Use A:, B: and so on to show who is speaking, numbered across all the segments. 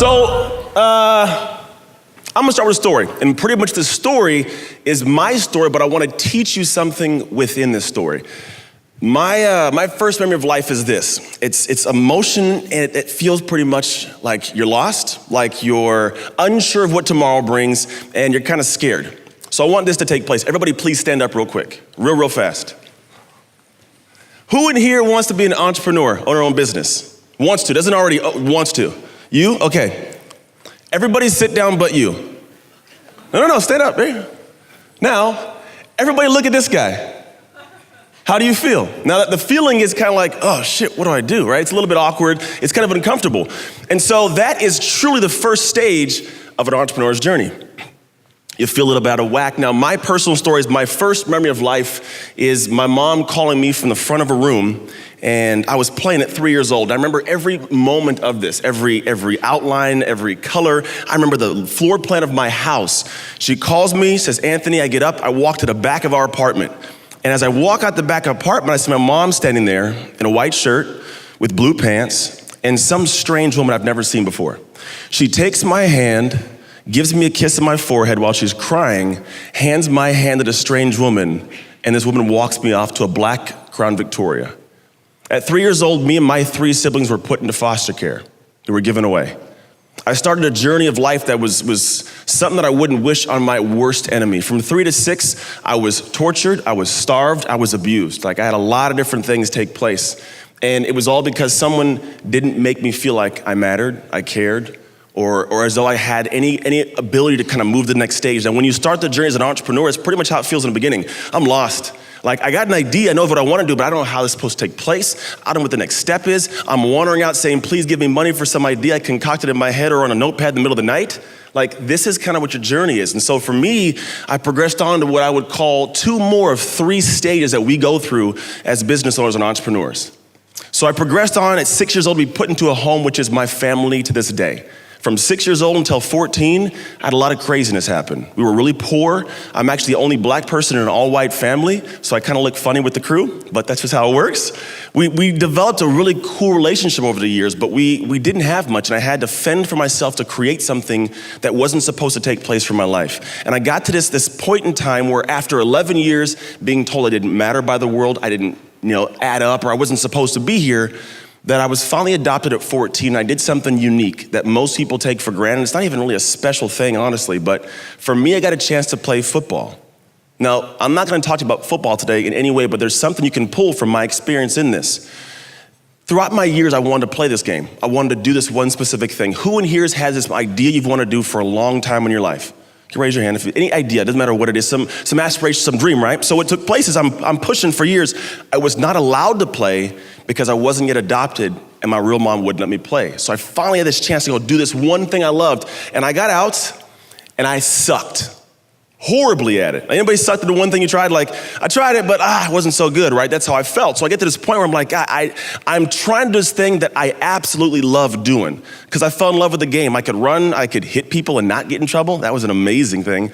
A: I'm gonna start with a story, and pretty much the story is my story, but I wanna teach you something within this story. My first memory of life is this. It's emotion, and it feels pretty much like you're lost, like you're unsure of what tomorrow brings, and you're kind of scared. So I want this to take place. Everybody please stand up real quick, real fast. Who in here wants to be an entrepreneur, own their own business? Wants to, doesn't already, wants to. You? Okay. Everybody sit down but you. No, stand up. Now, everybody look at this guy. How do you feel? Now, the feeling is kind of like, oh shit, what do I do, right? It's a little bit awkward, it's kind of uncomfortable. And so that is truly the first stage of an entrepreneur's journey. You feel a little bit out of whack. Now, my personal story is my first memory of life is my mom calling me from the front of a room, and I was playing at 3 years old. I remember every moment of this, every outline, every color. I remember the floor plan of my house. She calls me, says, Anthony, I get up, I walk to the back of our apartment. And as I walk out the back of the apartment, I see my mom standing there in a white shirt with blue pants and some strange woman I've never seen before. She takes my hand, gives me a kiss on my forehead while she's crying, hands my hand to a strange woman, and this woman walks me off to a black Crown Victoria. At 3 years old, me and my 3 siblings were put into foster care. They were given away. I started a journey of life that was something that I wouldn't wish on my worst enemy. From 3 to 6, I was tortured, I was starved, I was abused. Like I had a lot of different things take place. And it was all because someone didn't make me feel like I mattered, I cared, or as though I had any ability to kind of move to the next stage. And when you start the journey as an entrepreneur, it's pretty much how it feels in the beginning. I'm lost. Like I got an idea, I know what I want to do, but I don't know how this is supposed to take place. I don't know what the next step is. I'm wandering out saying, please give me money for some idea I concocted in my head or on a notepad in the middle of the night. Like this is kind of what your journey is. And so for me, I progressed on to what I would call 2 more of 3 stages that we go through as business owners and entrepreneurs. So I progressed on at 6 years old to be put into a home, which is my family to this day. From 6 years old until 14, I had a lot of craziness happen. We were really poor. I'm actually the only black person in an all-white family, so I kind of look funny with the crew, but that's just how it works. We developed a really cool relationship over the years, but we didn't have much, and I had to fend for myself to create something that wasn't supposed to take place for my life. And I got to this point in time where after 11 years being told I didn't matter by the world, I didn't add up, or I wasn't supposed to be here, that I was finally adopted at 14. I did something unique that most people take for granted. It's not even really a special thing, honestly, but for me, I got a chance to play football. Now, I'm not gonna talk to you about football today in any way, but there's something you can pull from my experience in this. Throughout my years, I wanted to play this game. I wanted to do this one specific thing. Who in here has this idea you've wanted to do for a long time in your life? You can raise your hand if any idea, doesn't matter what it is, some aspiration, some dream, right? So what took place is I'm pushing for years. I was not allowed to play because I wasn't yet adopted and my real mom wouldn't let me play. So I finally had this chance to go do this one thing I loved, and I got out and I sucked horribly at it. Anybody sucked at the one thing you tried? Like, I tried it, but it wasn't so good, right? That's how I felt. So I get to this point where I'm like, I'm trying to do this thing that I absolutely love doing because I fell in love with the game. I could run, I could hit people and not get in trouble. That was an amazing thing.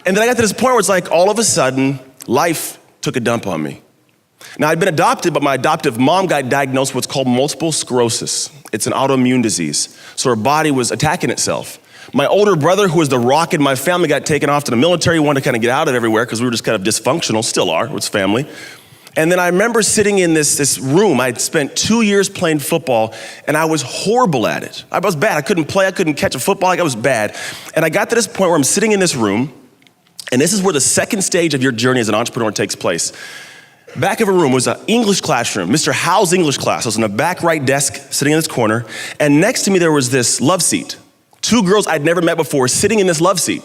A: And then I got to this point where it's like, all of a sudden, life took a dump on me. Now, I'd been adopted, but my adoptive mom got diagnosed with what's called multiple sclerosis. It's an autoimmune disease. So her body was attacking itself. My older brother, who was the rock in my family, got taken off to the military, wanted to kind of get out of everywhere because we were just kind of dysfunctional, still are, it's family. And then I remember sitting in this room. I'd spent 2 years playing football, and I was horrible at it. I was bad. I couldn't play. I couldn't catch a football. I was bad. And I got to this point where I'm sitting in this room, and this is where the second stage of your journey as an entrepreneur takes place. Back of a room was an English classroom, Mr. Howe's English class. I was in the back right desk, sitting in this corner, and next to me there was this love seat. 2 girls I'd never met before sitting in this love seat.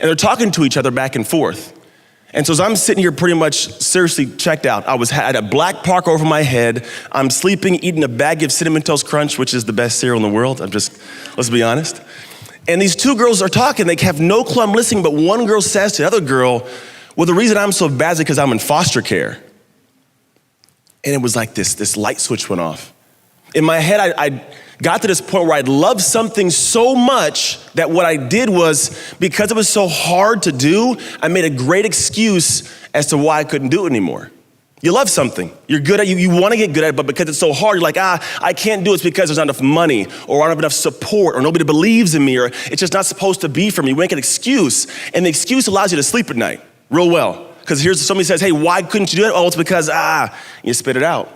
A: And they're talking to each other back and forth. And so as I'm sitting here pretty much seriously checked out, I had a black parka over my head. I'm sleeping, eating a bag of Cinnamon Toast Crunch, which is the best cereal in the world. Let's be honest. And these 2 girls are talking, they have no clue I'm listening, but one girl says to the other girl, well, the reason I'm so bad is because I'm in foster care. And it was like this light switch went off. In my head, I got to this point where I'd loved something so much that what I did was, because it was so hard to do, I made a great excuse as to why I couldn't do it anymore. You love something. You're good at it. You want to get good at it, but because it's so hard, you're like, I can't do it. It's because there's not enough money, or I don't have enough support, or nobody believes in me, or it's just not supposed to be for me. You make an excuse, and the excuse allows you to sleep at night real well. Because here's somebody says, hey, why couldn't you do it? Oh, it's because, you spit it out.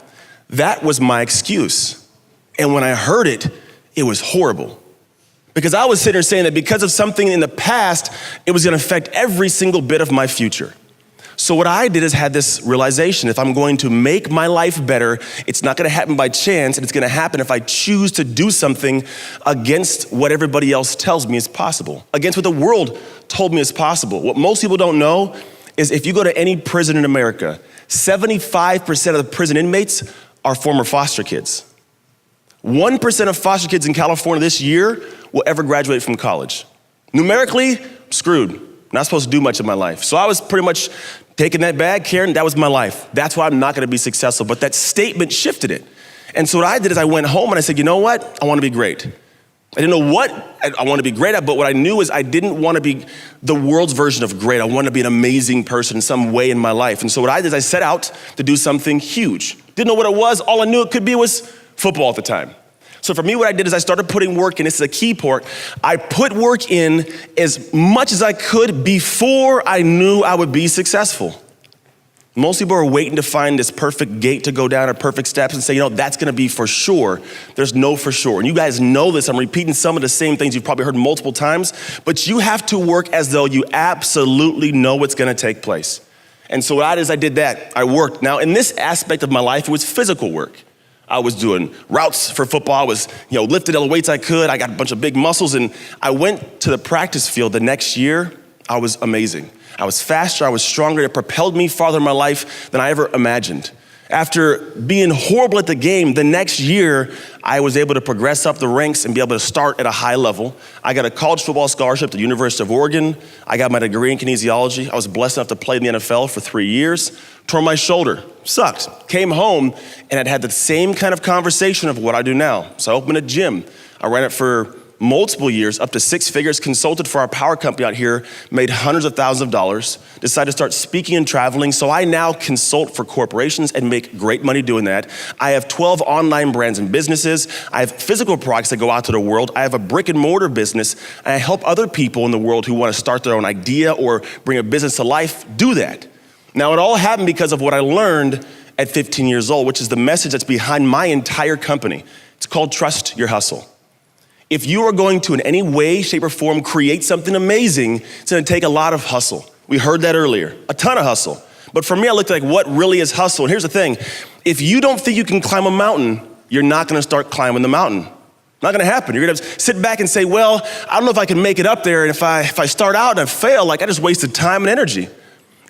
A: That was my excuse. And when I heard it, it was horrible. Because I was sitting there saying that because of something in the past, it was gonna affect every single bit of my future. So what I did is had this realization: if I'm going to make my life better, it's not gonna happen by chance, and it's gonna happen if I choose to do something against what everybody else tells me is possible, against what the world told me is possible. What most people don't know is if you go to any prison in America, 75% of the prison inmates are former foster kids. 1% of foster kids in California this year will ever graduate from college. Numerically, screwed. Not supposed to do much in my life. So I was pretty much taking that bag, Karen, that was my life. That's why I'm not gonna be successful. But that statement shifted it. And so what I did is I went home and I said, you know what? I wanna be great. I didn't know what I wanted to be great at, but what I knew is I didn't want to be the world's version of great. I wanted to be an amazing person in some way in my life. And so what I did is I set out to do something huge. Didn't know what it was. All I knew it could be was football at the time. So for me, what I did is I started putting work in. This is a key part. I put work in as much as I could before I knew I would be successful. Most people are waiting to find this perfect gate to go down or perfect steps and say, you know, that's gonna be for sure. There's no for sure. And you guys know this. I'm repeating some of the same things you've probably heard multiple times, but you have to work as though you absolutely know what's gonna take place. And so what I did is I did that. I worked. Now, in this aspect of my life, it was physical work. I was doing routes for football. I was, lifting all the weights I could. I got a bunch of big muscles, and I went to the practice field the next year. I was amazing. I was faster, I was stronger. It propelled me farther in my life than I ever imagined. After being horrible at the game, the next year, I was able to progress up the ranks and be able to start at a high level. I got a college football scholarship to the University of Oregon. I got my degree in kinesiology. I was blessed enough to play in the NFL for 3 years. Tore my shoulder, sucked. Came home and I'd had the same kind of conversation of what I do now. So I opened a gym. I ran it for multiple years, up to 6 figures, consulted for our power company out here, made hundreds of thousands of dollars, decided to start speaking and traveling. So I now consult for corporations and make great money doing that. I have 12 online brands and businesses. I have physical products that go out to the world. I have a brick and mortar business, and I help other people in the world who want to start their own idea or bring a business to life do that. Now, it all happened because of what I learned at 15 years old, which is the message that's behind my entire company. It's called Trust Your Hustle. If you are going to in any way, shape, or form create something amazing, it's gonna take a lot of hustle. We heard that earlier, a ton of hustle. But for me, I looked like what really is hustle. And here's the thing, if you don't think you can climb a mountain, you're not gonna start climbing the mountain. Not gonna happen. You're gonna sit back and say, well, I don't know if I can make it up there. And if I start out and I fail, I just wasted time and energy.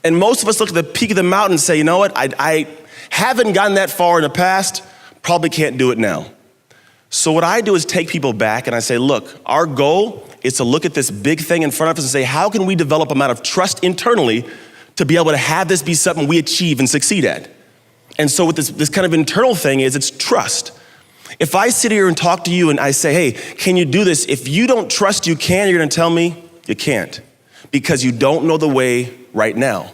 A: And most of us look at the peak of the mountain and say, you know what, I haven't gotten that far in the past, probably can't do it now. So what I do is take people back and I say, look, our goal is to look at this big thing in front of us and say, how can we develop a amount of trust internally to be able to have this be something we achieve and succeed at? And so what this kind of internal thing is, it's trust. If I sit here and talk to you and I say, hey, can you do this? If you don't trust you can, you're gonna tell me you can't because you don't know the way right now.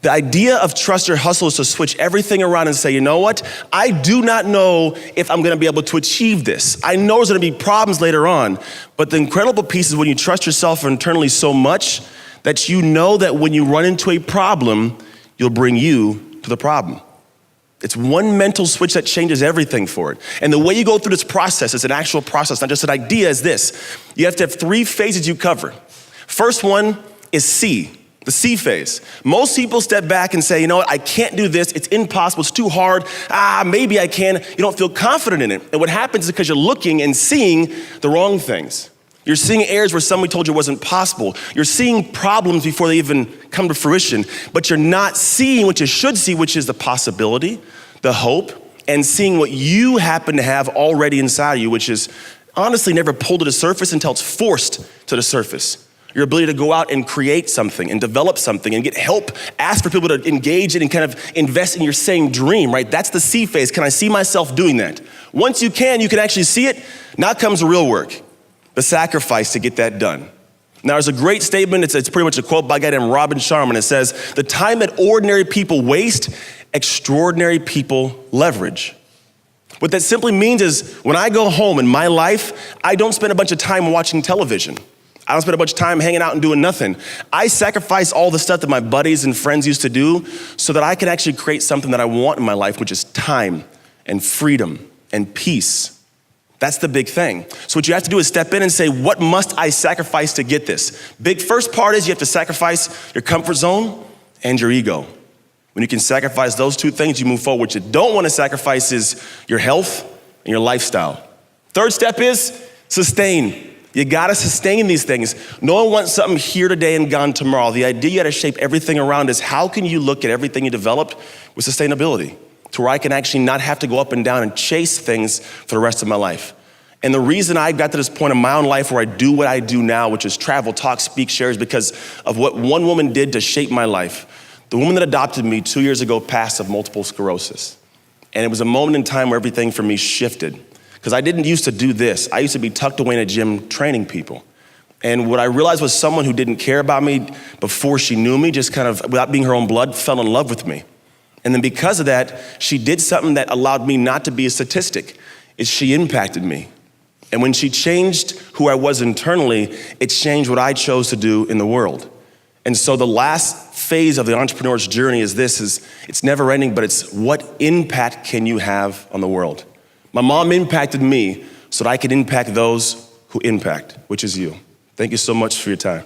A: The idea of trust your hustle is to switch everything around and say, you know what? I do not know if I'm gonna be able to achieve this. I know there's gonna be problems later on, but the incredible piece is when you trust yourself internally so much that you know that when you run into a problem, you'll bring you to the problem. It's one mental switch that changes everything for it. And the way you go through this process, it's an actual process, not just an idea, is this. You have to have 3 phases you cover. First one is C. The C phase. Most people step back and say, you know what, I can't do this, it's impossible, it's too hard, maybe I can. You don't feel confident in it. And what happens is because you're looking and seeing the wrong things. You're seeing areas where somebody told you it wasn't possible. You're seeing problems before they even come to fruition, but you're not seeing what you should see, which is the possibility, the hope, and seeing what you happen to have already inside of you, which is honestly never pulled to the surface until it's forced to the surface. Your ability to go out and create something and develop something and get help, ask for people to engage in and kind of invest in your same dream, right? That's the C phase. Can I see myself doing that? Once you can actually see it. Now comes the real work, the sacrifice to get that done. Now there's a great statement, it's pretty much a quote by a guy named Robin Sharma. It says, the time that ordinary people waste extraordinary people leverage. What that simply means is when I go home in my life, I don't spend a bunch of time watching television. I don't spend a bunch of time hanging out and doing nothing. I sacrifice all the stuff that my buddies and friends used to do so that I can actually create something that I want in my life, which is time and freedom and peace. That's the big thing. So what you have to do is step in and say, what must I sacrifice to get this? Big first part is you have to sacrifice your comfort zone and your ego. When you can sacrifice those two things, you move forward. What you don't want to sacrifice is your health and your lifestyle. Third step is sustain. You gotta sustain these things. No one wants something here today and gone tomorrow. The idea you gotta shape everything around is how can you look at everything you developed with sustainability to where I can actually not have to go up and down and chase things for the rest of my life. And the reason I got to this point in my own life where I do what I do now, which is travel, talk, speak, share, is because of what one woman did to shape my life. The woman that adopted me 2 years ago passed of multiple sclerosis. And it was a moment in time where everything for me shifted. Because I didn't used to do this. I used to be tucked away in a gym training people. And what I realized was someone who didn't care about me before she knew me, just kind of, without being her own blood, fell in love with me. And then because of that, she did something that allowed me not to be a statistic, is she impacted me. And when she changed who I was internally, it changed what I chose to do in the world. And so the last phase of the entrepreneur's journey is it's never ending, but it's what impact can you have on the world? My mom impacted me so that I could impact those who impact, which is you. Thank you so much for your time.